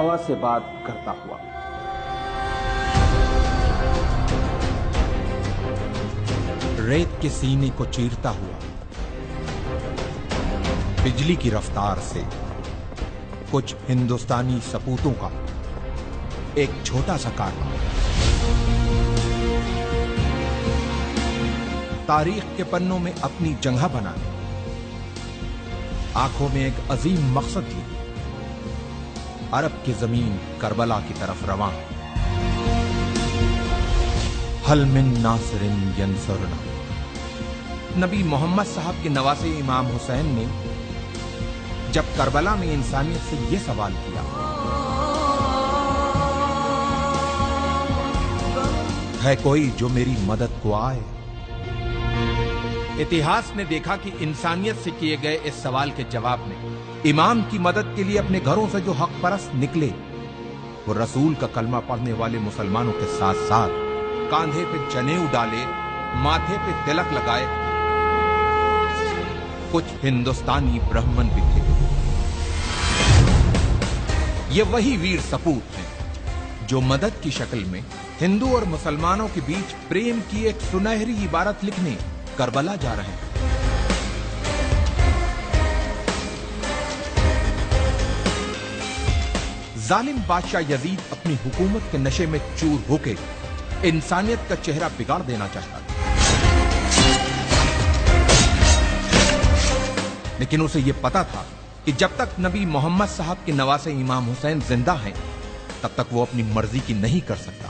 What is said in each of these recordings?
हवा से बात करता हुआ। रेत के सीने को चीरता हुआ, बिजली की रफ्तार से कुछ हिंदुस्तानी सपूतों का एक छोटा सा कारनामा तारीख के पन्नों में अपनी जगह बनाने, आंखों में एक अजीम मकसद लिए अरब की जमीन करबला की तरफ रवां। हल मिन नासिरिन यंसुरना। नबी मोहम्मद साहब के नवासे इमाम हुसैन ने जब करबला में इंसानियत से यह सवाल किया, है कोई जो मेरी मदद को आए? इतिहास ने देखा कि इंसानियत से किए गए इस सवाल के जवाब में इमाम की मदद के लिए अपने घरों से जो हक परस्त निकले, वो रसूल का कलमा पढ़ने वाले मुसलमानों के साथ साथ कांधे पे जनेऊ डाले, माथे पे तिलक लगाए कुछ हिंदुस्तानी ब्राह्मण भी थे। ये वही वीर सपूत हैं जो मदद की शक्ल में हिंदू और मुसलमानों के बीच प्रेम की एक सुनहरी इबारत लिखने करबला जा रहे हैं। जालिम बादशाह यजीद अपनी हुकूमत के नशे में चूर होके इंसानियत का चेहरा बिगाड़ देना चाहता था, लेकिन उसे यह पता था कि जब तक नबी मोहम्मद साहब के नवासे इमाम हुसैन जिंदा हैं, तब तक वो अपनी मर्जी की नहीं कर सकता।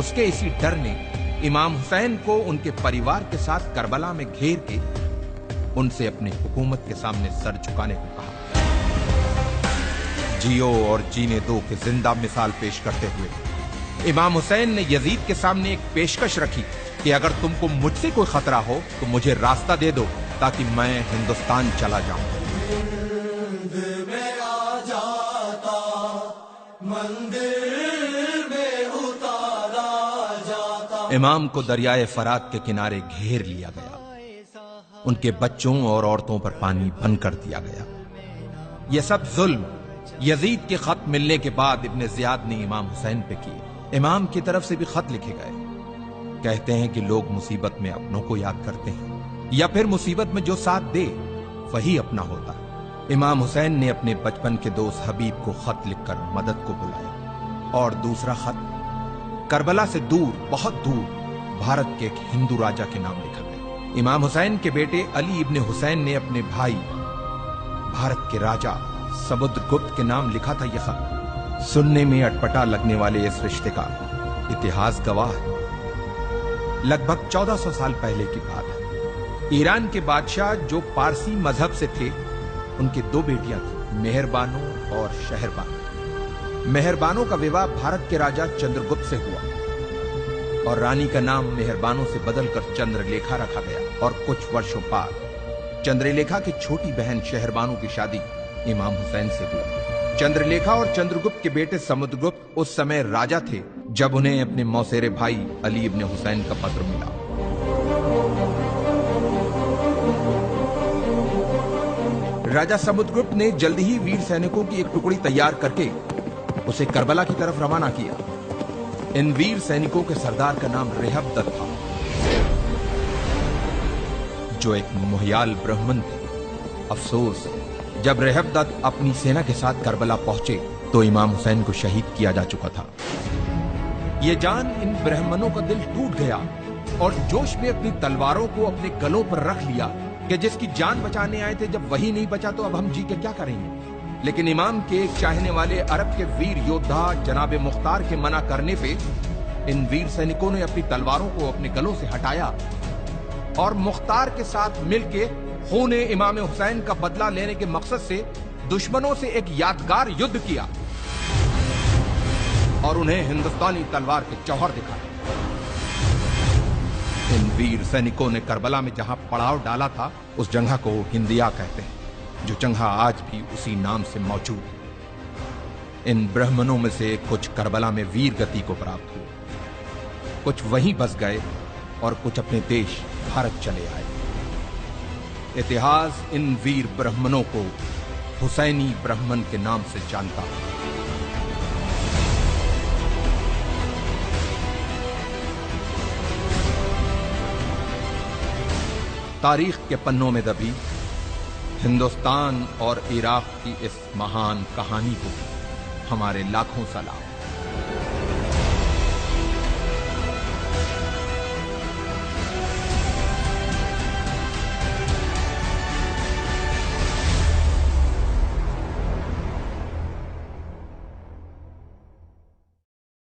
उसके इसी डर ने इमाम हुसैन को उनके परिवार के साथ करबला में घेर के उनसे अपनी हुकूमत के सामने सर झुकाने को कहा। जियो और जीने दो की जिंदा मिसाल पेश करते हुए इमाम हुसैन ने यजीद के सामने एक पेशकश रखी कि अगर तुमको मुझसे कोई खतरा हो तो मुझे रास्ता दे दो ताकि मैं हिंदुस्तान चला जाऊं। इमाम को दरियाए फरात के किनारे घेर लिया गया, उनके बच्चों और औरतों पर पानी बंद कर दिया गया। यह सब जुल्म यजीद के खत मिलने के बाद इब्ने जियाद ने इमाम हुसैन पे किए। इमाम की तरफ से भी खत लिखे गए। कहते हैं कि लोग मुसीबत में अपनों को याद करते हैं या फिर मुसीबत में जो साथ दे वही अपना होता है। इमाम हुसैन ने अपने बचपन के दोस्त हबीब को खत लिखकर मदद को बुलाया और दूसरा खत करबला से दूर, बहुत दूर भारत के एक हिंदू राजा के नाम लिखा गया। इमाम हुसैन के बेटे अली इब्ने हुसैन ने अपने भाई भारत के राजा समुद्रगुप्त के नाम लिखा था यह खत। सुनने में अटपटा लगने वाले इस रिश्ते का इतिहास गवाह है। लगभग 1400 साल पहले की बात है। ईरान के बादशाह जो पारसी मजहब से थे, उनकी दो बेटियां थी, मेहरबानो और शहरबानो। मेहरबानो का विवाह भारत के राजा चंद्रगुप्त से हुआ और रानी का नाम मेहरबानो से बदलकर चंद्रलेखा रखा गया। और कुछ वर्षों बाद चंद्रलेखा की छोटी बहन शहरबानो की शादी इमाम हुसैन से हुई। चंद्रलेखा और चंद्रगुप्त के बेटे समुद्रगुप्त उस समय राजा थे जब उन्हें अपने मौसेरे भाई अली इब्ने हुसैन का पत्र मिला। राजा समुद्रगुप्त ने जल्द ही वीर सैनिकों की एक टुकड़ी तैयार करके उसे करबला की तरफ रवाना किया। इन वीर सैनिकों के सरदार का नाम रेहबदत था, जो एक मुहयाल ब्राह्मण थे। अफसोस, जब रेहबदत अपनी सेना के साथ करबला पहुंचे तो इमाम हुसैन को शहीद किया जा चुका था। यह जान इन ब्राह्मणों का दिल टूट गया और जोश में अपनी तलवारों को अपने गलों पर रख लिया कि जिसकी जान बचाने आए थे, जब वही नहीं बचा तो अब हम जी के क्या करेंगे। लेकिन इमाम के एक चाहने वाले अरब के वीर योद्धा जनाबे मुख्तार के मना करने पे इन वीर सैनिकों ने अपनी तलवारों को अपने गलों से हटाया और मुख्तार के साथ मिलके खूने इमाम हुसैन का बदला लेने के मकसद से दुश्मनों से एक यादगार युद्ध किया और उन्हें हिंदुस्तानी तलवार के जौहर दिखाया। इन वीर सैनिकों ने करबला में जहां पड़ाव डाला था, उस जगह को हिंदिया कहते हैं, जो जगह आज भी उसी नाम से मौजूद है। इन ब्राह्मणों में से कुछ करबला में वीर गति को प्राप्त हुए, कुछ वहीं बस गए और कुछ अपने देश भारत चले आए। इतिहास इन वीर ब्राह्मणों को हुसैनी ब्राह्मण के नाम से जानता है। तारीख के पन्नों में दबी हिंदुस्तान और इराक की इस महान कहानी को हमारे लाखों सलाम।